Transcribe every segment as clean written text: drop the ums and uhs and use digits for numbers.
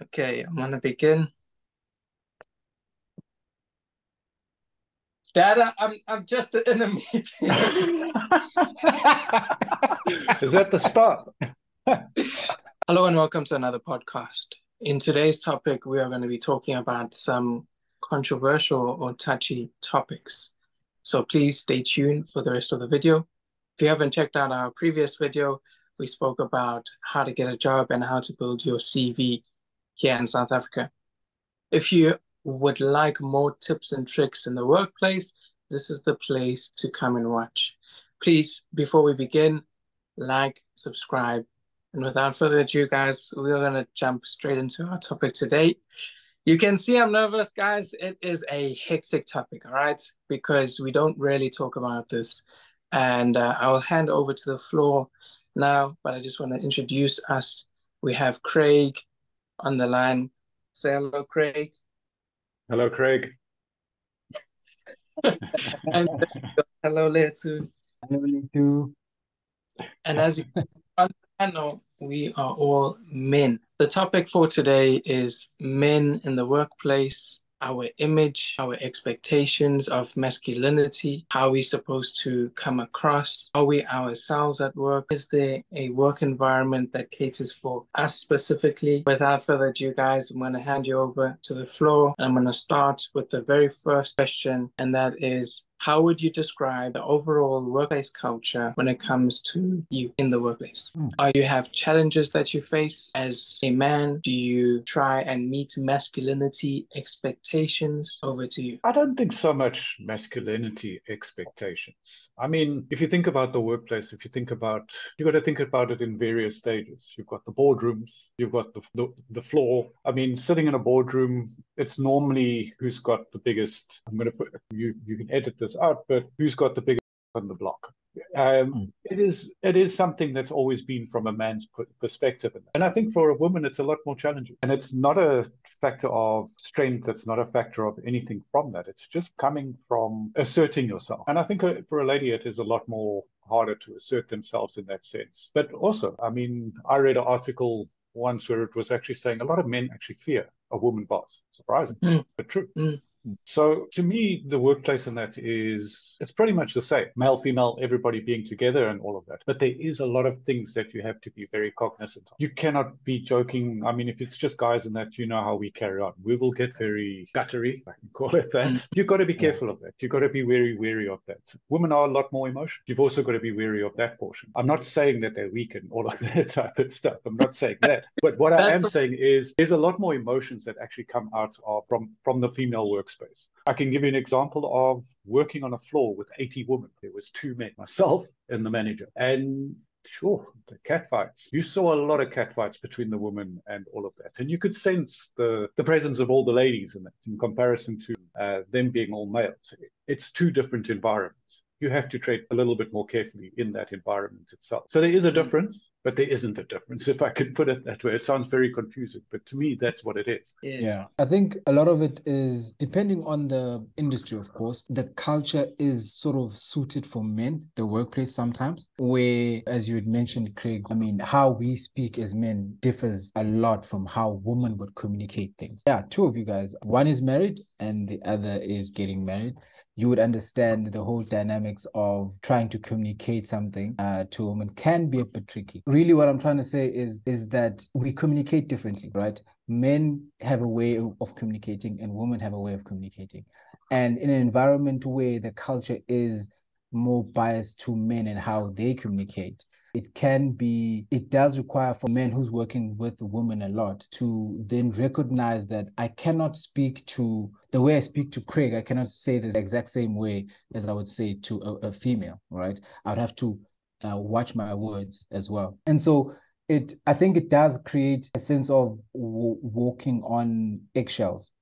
Okay, I'm gonna begin. Dad, I'm just in a meeting. Is that the start? Hello and welcome to another podcast. In today's topic, we are going to be talking about some controversial or touchy topics. So please stay tuned for the rest of the video. If you haven't checked out our previous video, we spoke about how to get a job and how to build your CV here in South Africa. If you would like more tips and tricks in the workplace, this is the place to come and watch. Please, before we begin, like, subscribe, and without further ado, guys, we are going to jump straight into our topic today. You can see I'm nervous, guys. It is a hectic topic, all right? Because we don't really talk about this. And I will hand over to the floor now, but I just want to introduce us. We have Craig on the line. Say hello, Craig. Hello, Craig. And hello, Letu. Hello, Letu. And as you on the panel, we are all men. The topic for today is men in the workplace, our image, our expectations of masculinity, how we're supposed to come across, are we ourselves at work? Is there a work environment that caters for us specifically? Without further ado, guys, I'm going to hand you over to the floor. I'm going to start with the very first question, and that is, how would you describe the overall workplace culture when it comes to you in the workplace? Do you have challenges that you face as a man? Do you try and meet masculinity expectations? Over to you. I don't think so much masculinity expectations. I mean, if you think about the workplace, you got to think about it in various stages. You've got the boardrooms, you've got the floor. I mean, sitting in a boardroom, it's normally who's got the biggest, you can edit this out, but who's got the biggest on the block? It is something that's always been from a man's perspective, and I think for a woman it's a lot more challenging, and it's not a factor of strength, it's not a factor of anything from that, it's just coming from asserting yourself. And I think for a lady it is a lot more harder to assert themselves in that sense. But also, I mean, I read an article once where it was actually saying a lot of men actually fear a woman boss. Surprising, but true. So to me, the workplace in that it's pretty much the same. Male, female, everybody being together and all of that. But there is a lot of things that you have to be very cognizant of. You cannot be joking. I mean, if it's just guys in that, you know how we carry on. We will get very guttery, I can call it that. You've got to be careful of that. You've got to be very wary of that. Women are a lot more emotional. You've also got to be wary of that portion. I'm not saying that they're weak and all of that type of stuff. I'm not saying that. But what I am saying is there's a lot more emotions that actually come out of from the female workspace. I can give you an example of working on a floor with 80 women. There was 2 men, myself and the manager. And sure, the catfights. You saw a lot of catfights between the women and all of that. And you could sense the presence of all the ladies in that in comparison to them being all males. It's 2 different environments. You have to tread a little bit more carefully in that environment itself. So there is a difference, but there isn't a difference, if I could put it that way. It sounds very confusing, but to me, that's what it is. Yeah, I think a lot of it is, depending on the industry, of course, the culture is sort of suited for men, the workplace sometimes, where, as you had mentioned, Craig, I mean, how we speak as men differs a lot from how women would communicate things. Yeah, 2 of you guys, one is married and the other is getting married. You would understand the whole dynamics of trying to communicate something to a woman can be a bit tricky. Really, what I'm trying to say is that we communicate differently, right? Men have a way of communicating and women have a way of communicating. And in an environment where the culture is more biased to men and how they communicate, it does require for men who's working with women a lot to then recognize that I cannot speak to the way I speak to Craig. I cannot say the exact same way as I would say to a female, right? I would have to watch my words as well. And so I think it does create a sense of walking on eggshells,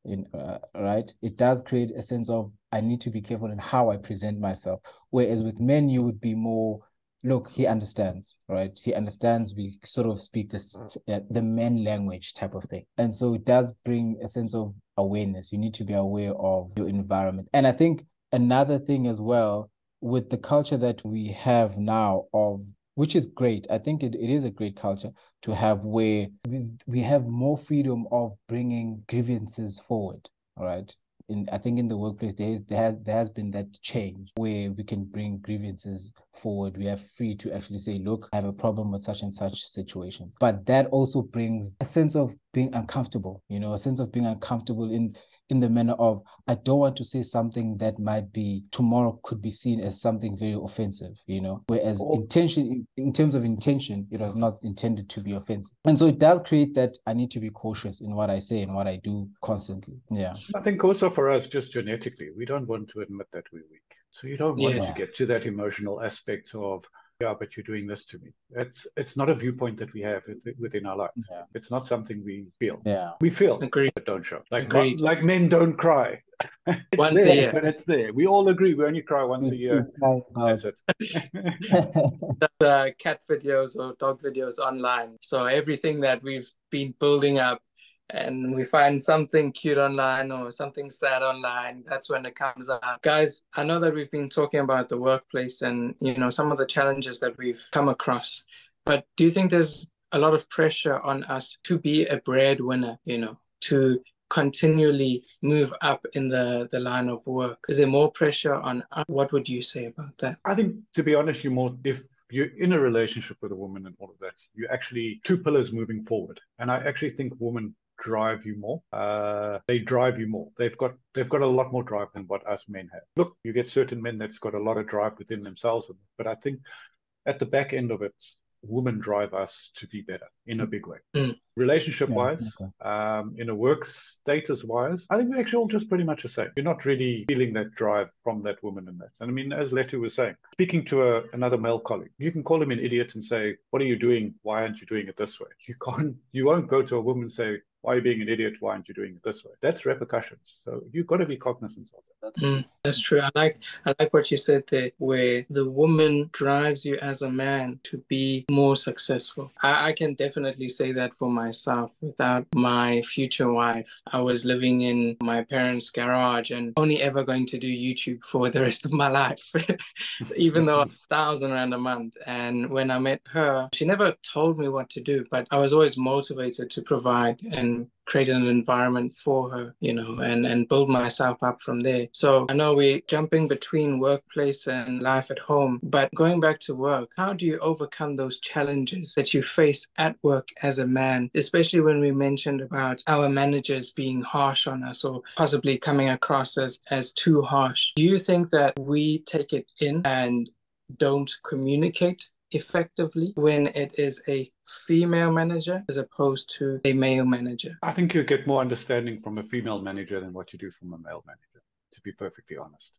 right? It does create a sense of I need to be careful in how I present myself. Whereas with men, you would be more, look, he understands, right? He understands. We sort of speak the men language type of thing. And so it does bring a sense of awareness. You need to be aware of your environment. And I think another thing as well, with the culture that we have now of which is great. I think it is a great culture to have where we have more freedom of bringing grievances forward. All right. I think in the workplace there has been that change where we can bring grievances forward. We are free to actually say, look, I have a problem with such and such situations. But that also brings a sense of being uncomfortable, a sense of being uncomfortable in the manner of, I don't want to say something that might be tomorrow could be seen as something very offensive, whereas in terms of intention, it was not intended to be offensive. And so it does create that I need to be cautious in what I say and what I do constantly. Yeah. I think also for us, just genetically, we don't want to admit that we're weak. So you don't want to get to that emotional aspect of, yeah, but you're doing this to me. It's not a viewpoint that we have within our lives. Yeah. It's not something we feel. Yeah. We feel, Agreed. but don't show. Like men don't cry. It's once there, a year. but it's there. We all agree we only cry once a year. That's it. Cat videos or dog videos online. So everything that we've been building up, and we find something cute online or something sad online, that's when it comes out. Guys, I know that we've been talking about the workplace and, some of the challenges that we've come across, but do you think there's a lot of pressure on us to be a breadwinner, to continually move up in the line of work? Is there more pressure on us? What would you say about that? I think, to be honest, if you're in a relationship with a woman and all of that, you're actually two pillars moving forward. And I actually think women drive you more. They drive you more. They've got a lot more drive than what us men have. Look, you get certain men that's got a lot of drive within themselves, but I think at the back end of it, women drive us to be better in a big way. Relationship wise, in a work status wise, I think we're actually all just pretty much the same. You're not really feeling that drive from that woman and that. And I mean, as Letu was saying, speaking to another male colleague, you can call him an idiot and say, what are you doing? Why aren't you doing it this way? You won't go to a woman and say, why are you being an idiot? Why aren't you doing it this way? That's repercussions. So you've got to be cognizant of that. That's true. I like what you said there, where the woman drives you as a man to be more successful. I can definitely say that for myself. Without my future wife, I was living in my parents' garage and only ever going to do YouTube for the rest of my life, even though 1,000 rand a month. And when I met her, she never told me what to do, but I was always motivated to provide and create an environment for her, and build myself up from there. So I know we're jumping between workplace and life at home, but going back to work, how do you overcome those challenges that you face at work as a man, especially when we mentioned about our managers being harsh on us or possibly coming across as too harsh? Do you think that we take it in and don't communicate effectively when it is a female manager as opposed to a male manager? I think you get more understanding from a female manager than what you do from a male manager, to be perfectly honest.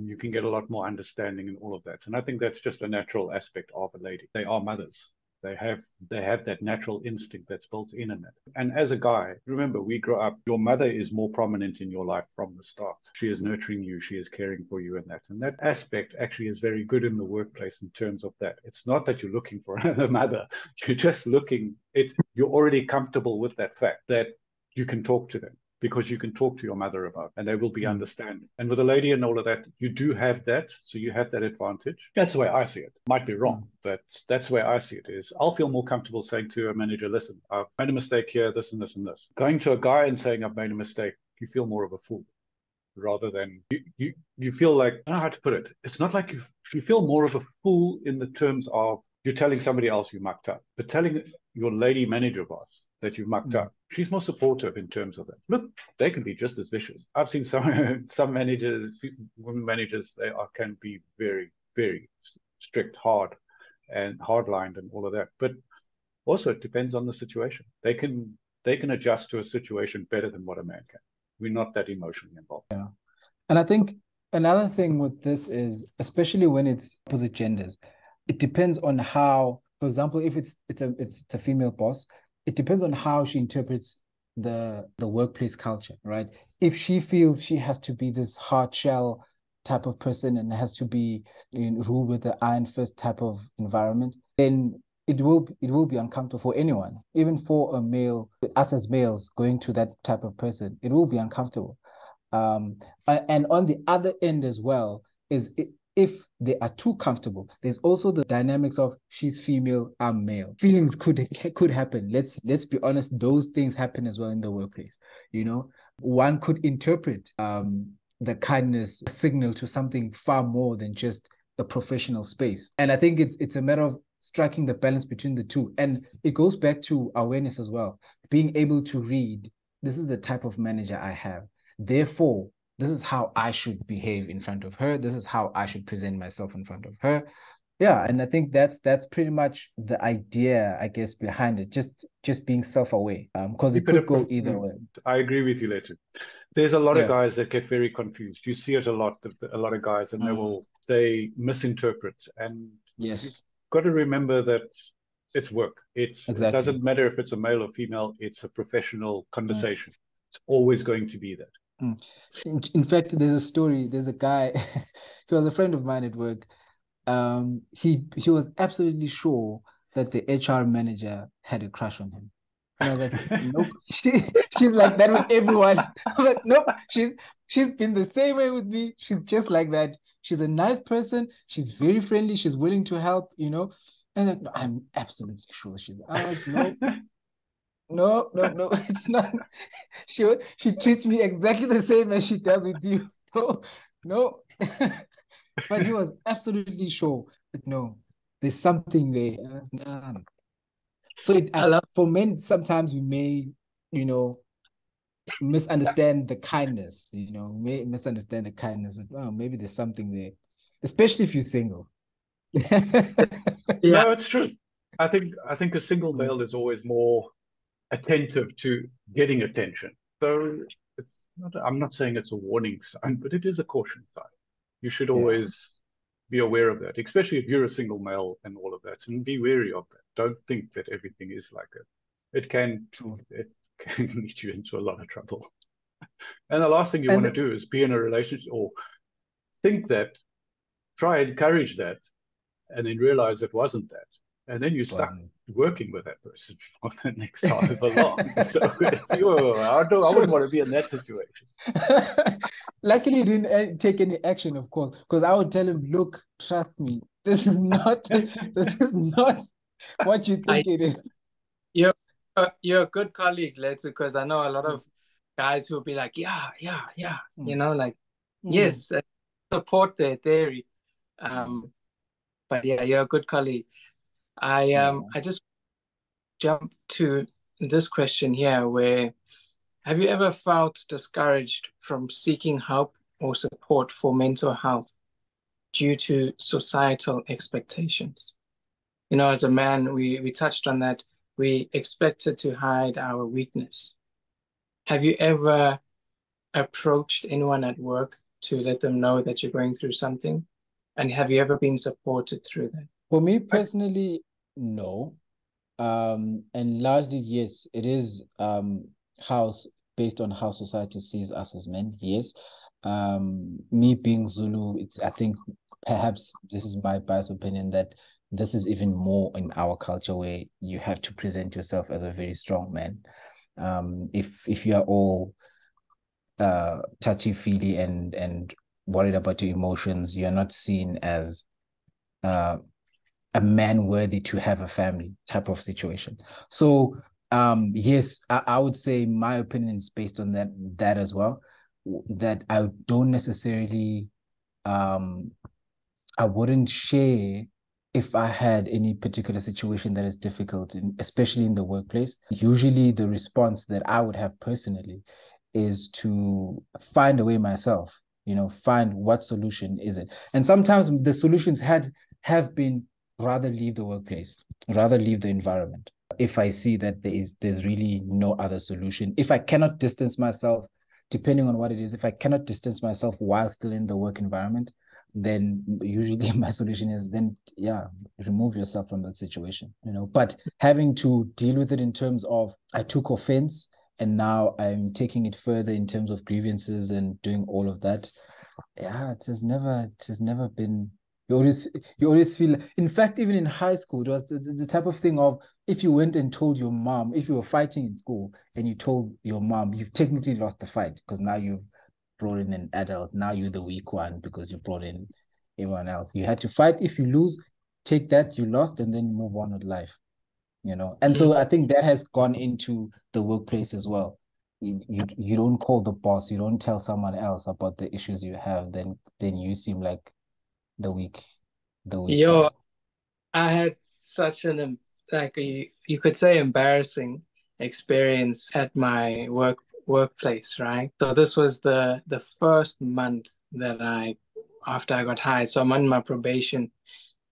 You can get a lot more understanding in all of that. And I think that's just a natural aspect of a lady. They are mothers. They have that natural instinct that's built in it. And as a guy, remember, we grow up, your mother is more prominent in your life from the start. She is nurturing you, she is caring for you and that. And that aspect actually is very good in the workplace in terms of that. It's not that you're looking for another mother. You're just you're already comfortable with that fact that you can talk to them, because you can talk to your mother about, and they will be understanding. And with a lady and all of that, you do have that. So you have that advantage. That's the way I see it. Might be wrong, but that's the way I see it is. I'll feel more comfortable saying to a manager, listen, I've made a mistake here, this and this and this. Going to a guy and saying I've made a mistake, you feel more of a fool rather than you feel like, I don't know how to put it. It's not like you feel more of a fool in the terms of you're telling somebody else you mucked up, but telling your lady manager boss that you've mucked up, she's more supportive in terms of that. Look, they can be just as vicious. I've seen some managers, women managers, can be very, very strict, hard-lined and all of that. But also it depends on the situation. They can adjust to a situation better than what a man can. We're not that emotionally involved. Yeah. And I think another thing with this is, especially when it's opposite genders, it depends on how, for example, if it's a female boss, it depends on how she interprets the workplace culture, right? If she feels she has to be this hard shell type of person and has to be ruled with the iron fist type of environment, then it will be uncomfortable for anyone, even for a male, us as males going to that type of person, it will be uncomfortable. And on the other end as well, if they are too comfortable, there's also the dynamics of she's female, I'm male. Feelings could happen. Let's be honest, those things happen as well in the workplace. You know, one could interpret the kindness signal to something far more than just a professional space. And I think it's a matter of striking the balance between the two. And it goes back to awareness as well. Being able to read, this is the type of manager I have. Therefore, this is how I should behave in front of her. This is how I should present myself in front of her. Yeah, and I think that's pretty much the idea, I guess, behind it. Just being self-aware, because it could go either way. I agree with you, later. There's a lot of Yeah. guys that get very confused. You see it a lot of guys, and they misinterpret. And Yes, you've got to remember that it's work. It exactly. doesn't matter if it's a male or female. It's a professional conversation. It's always going to be that. In fact, there's a story. There's a guy. He was a friend of mine at work. He was absolutely sure that the HR manager had a crush on him. And I was like, nope. She's like that with everyone. I'm like, nope. She's been the same way with me. She's just like that. She's a nice person. She's very friendly. She's willing to help, you know. And like, no, I'm absolutely sure she's. I'm like, no, no, no, no. It's not. She treats me exactly the same as she does with you. No, no. But he was absolutely sure that no, there's something there. So for men, sometimes we may, you know, misunderstand the kindness. You know, may misunderstand the kindness. Well, maybe there's something there, especially if you're single. No, it's true. I think a single male is always more attentive to getting attention. So it's not, I'm not saying it's a warning sign, but it is a caution sign. You should always be aware of that, especially if you're a single male and all of that, and be wary of that. Don't think that everything is like it. It can lead you into a lot of trouble. And the last thing you want to do is be in a relationship or think that, try and encourage that, and then realize it wasn't that. And then you're stuck working with that person for the next however long. So I wouldn't want to be in that situation. Luckily, he didn't take any action, of course, because I would tell him, look, trust me, this is not what you think it is. You're a good colleague, Letu, because I know a lot of guys who will be like, yeah, you know, like, yes, support their theory. But yeah, you're a good colleague. I just jump to this question here, where have you ever felt discouraged from seeking help or support for mental health due to societal expectations? You know, as a man, we touched on that. We expected to hide our weakness. Have you ever approached anyone at work to let them know that you're going through something? And have you ever been supported through that? For me personally, no. And largely, yes, it is based on how society sees us as men, yes. Me being Zulu, I think perhaps this is my biased opinion that this is even more in our culture where you have to present yourself as a very strong man. If you are all touchy-feely and worried about your emotions, you're not seen as a man worthy to have a family type of situation. So yes, I would say my opinion is based on that as well, that I don't necessarily I wouldn't share if I had any particular situation that is difficult, especially in the workplace. Usually the response that I would have personally is to find a way myself, you know, find what solution is it. And sometimes the solutions have been rather leave the workplace, rather leave the environment. If I see that there's really no other solution, if I cannot distance myself, depending on what it is, if I cannot distance myself while still in the work environment, then usually my solution is then, remove yourself from that situation, you know. But having to deal with it in terms of I took offense and now I'm taking it further in terms of grievances and doing all of that. Yeah, it has never been. You always feel, in fact, even in high school, it was the type of thing of if you went and told your mom, if you were fighting in school and you told your mom, you've technically lost the fight because now you've brought in an adult. Now you're the weak one because you brought in everyone else. You had to fight. If you lose, take that, you lost, and then move on with life, you know. And so I think that has gone into the workplace as well. You don't call the boss, you don't tell someone else about the issues you have, then you seem like the weak Yo, guy. I had such an like you could say embarrassing experience at my workplace, right? So this was the first month that after I got hired. So I'm on my probation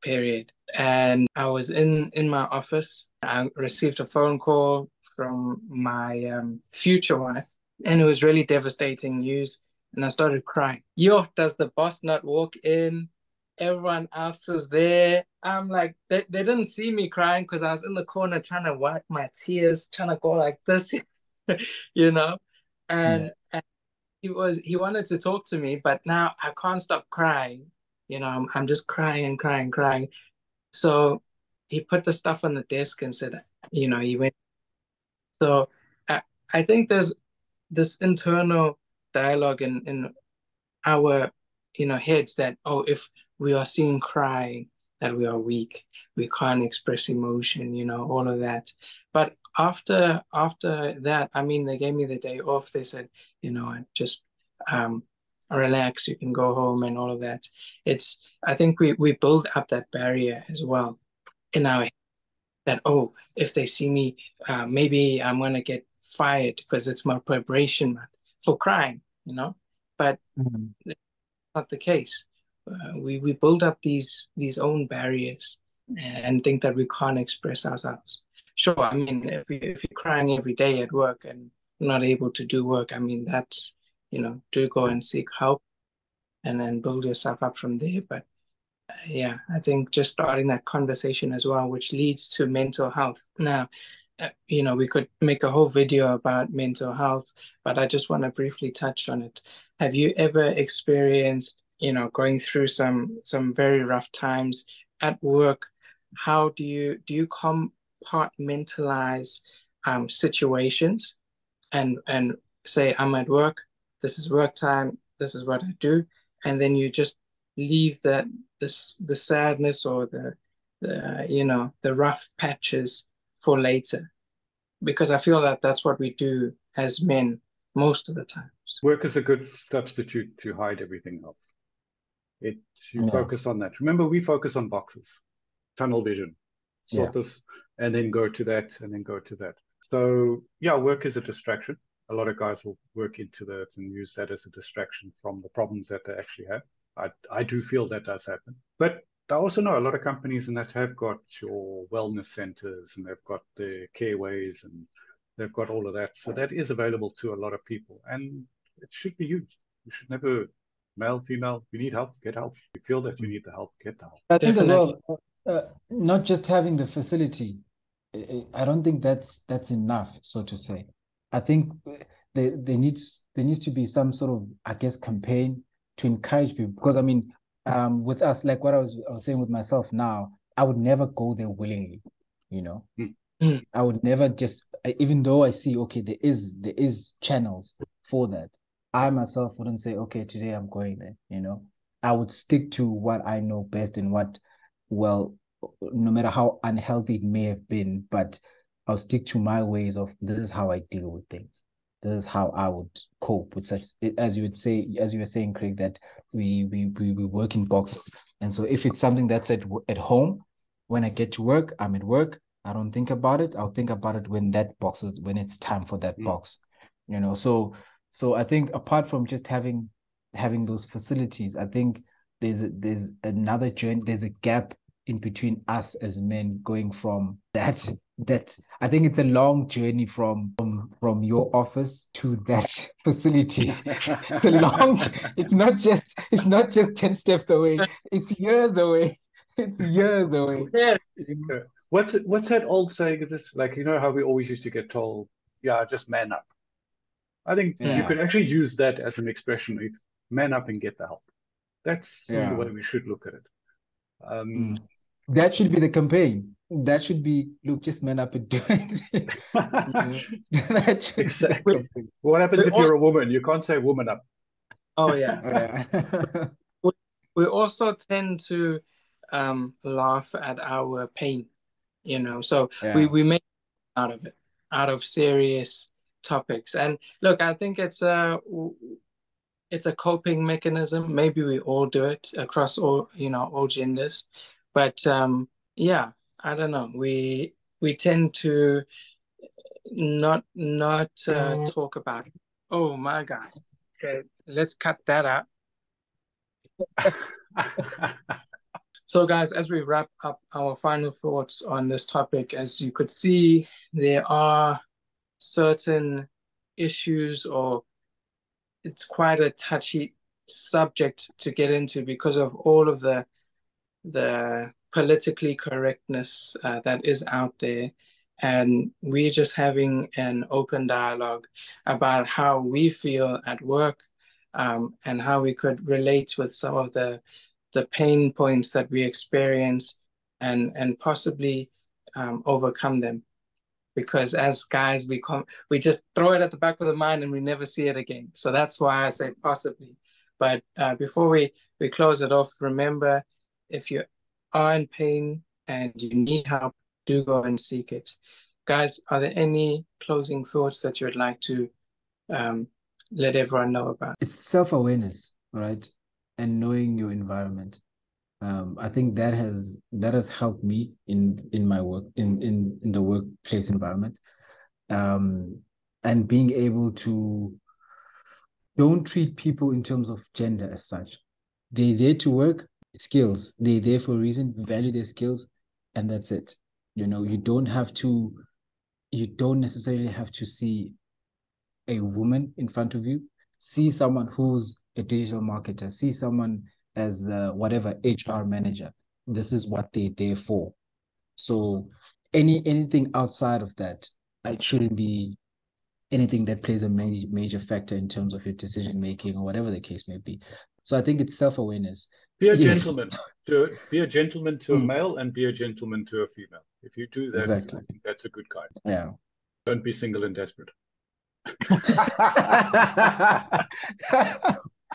period, and I was in my office. I received a phone call from my future wife, and it was really devastating news. And I started crying. Yo, does the boss not walk in? Everyone else is there. I'm like, they didn't see me crying because I was in the corner trying to wipe my tears, trying to go like this, you know. Yeah. And he wanted to talk to me, but now I can't stop crying. You know, I'm just crying and crying, and crying. So he put the stuff on the desk and said, you know, he went. So I, I think there's this internal dialogue in our, you know, heads that, oh, if we are seen crying, that we are weak, we can't express emotion, you know, all of that. But after that, I mean, they gave me the day off. They said, you know, just um relax, you can go home and all of that. I think we build up that barrier as well in our head that, oh, if they see me, maybe I'm gonna get fired because it's my preparation month for crying, you know. But Mhm. not the case. We build up these own barriers and think that we can't express ourselves. Sure, I mean, if you're crying every day at work and not able to do work, I mean, that's, you know, do go and seek help and then build yourself up from there. But yeah, I think just starting that conversation as well, which leads to mental health. Now, you know, we could make a whole video about mental health, but I just want to briefly touch on it. Have you ever experienced, you know, going through some very rough times at work? How do you compartmentalize situations and say, I'm at work, this is work time, this is what I do, and then you just leave the sadness or the you know, the rough patches for later, because I feel that that's what we do as men most of the times. Work is a good substitute to hide everything else. You Yeah. focus on that. Remember, we focus on boxes, tunnel vision, Yeah. sort this, and then go to that, and then go to that. So yeah, work is a distraction. A lot of guys will work into that and use that as a distraction from the problems that they actually have. I do feel that does happen. But I also know a lot of companies and that have got your wellness centers and they've got the careways and they've got all of that. So that is available to a lot of people and it should be used. You should never, male, female, you need help, get help. You feel that you need the help, get the help. I think as Definitely. well, not just having the facility, I don't think that's enough, so to say. I think there needs to be some sort of, I guess, campaign to encourage people. Because I mean, with us, like what I was saying with myself now, I would never go there willingly, you know. Mm. I would never just, even though I see, okay, there is channels for that. I myself wouldn't say, okay, today I'm going there, you know. I would stick to what I know best and what, well, no matter how unhealthy it may have been, but I'll stick to my ways of this is how I deal with things. This is how I would cope with such, as you would say, as you were saying, Craig, that we work in boxes. And so if it's something that's at home, when I get to work, I'm at work. I don't think about it. I'll think about it when it's time for that box, you know. So I think apart from just having those facilities, I think there's another journey. There's a gap in between us as men going from that. I think it's a long journey from your office to that facility. It's a long. It's not just 10 steps away. It's years away. It's years away. Yeah, What's that old saying? This like you know how we always used to get told, yeah, just man up. I think you Yeah. could actually use that as an expression. If man up and get the help. That's the Yeah. way we should look at it. Mm. That should be the campaign. That should be, look, just man up and do it. You know? That should be the Exactly. campaign. What happens we if you're also, a woman? You can't say woman up. oh yeah, Yeah. we, we also tend to laugh at our pain, so Yeah. we make out of it, out of serious topics. And look, I think it's a coping mechanism. Maybe we all do it across all genders, but yeah, I don't know. We tend to not talk about it. Oh my God. Okay, let's cut that out. So guys, as we wrap up our final thoughts on this topic, as you could see, there are certain issues, or it's quite a touchy subject to get into because of all of the politically correctness that is out there. And we're just having an open dialogue about how we feel at work, and how we could relate with some of the pain points that we experience, and possibly overcome them. Because as guys, we just throw it at the back of the mind and we never see it again. So that's why I say possibly. But before we close it off, remember, if you are in pain and you need help, do go and seek it. Guys, are there any closing thoughts that you would like to let everyone know about? It's self-awareness, right? And knowing your environment. I think that has helped me in my work, in the workplace environment. And being able to don't treat people in terms of gender as such. They're there to work, skills. They're there for a reason, value their skills, and that's it. You don't necessarily have to see a woman in front of you. See someone who's a digital marketer, see someone as the whatever HR manager. This is what they're there for. So anything outside of that, it shouldn't be anything that plays a major factor in terms of your decision making or whatever the case may be. So I think it's self-awareness. Be a gentleman. Be a gentleman to a Mm. male and be a gentleman to a female. If you do that, Exactly. I think that's a good kind. Yeah. Don't be single and desperate.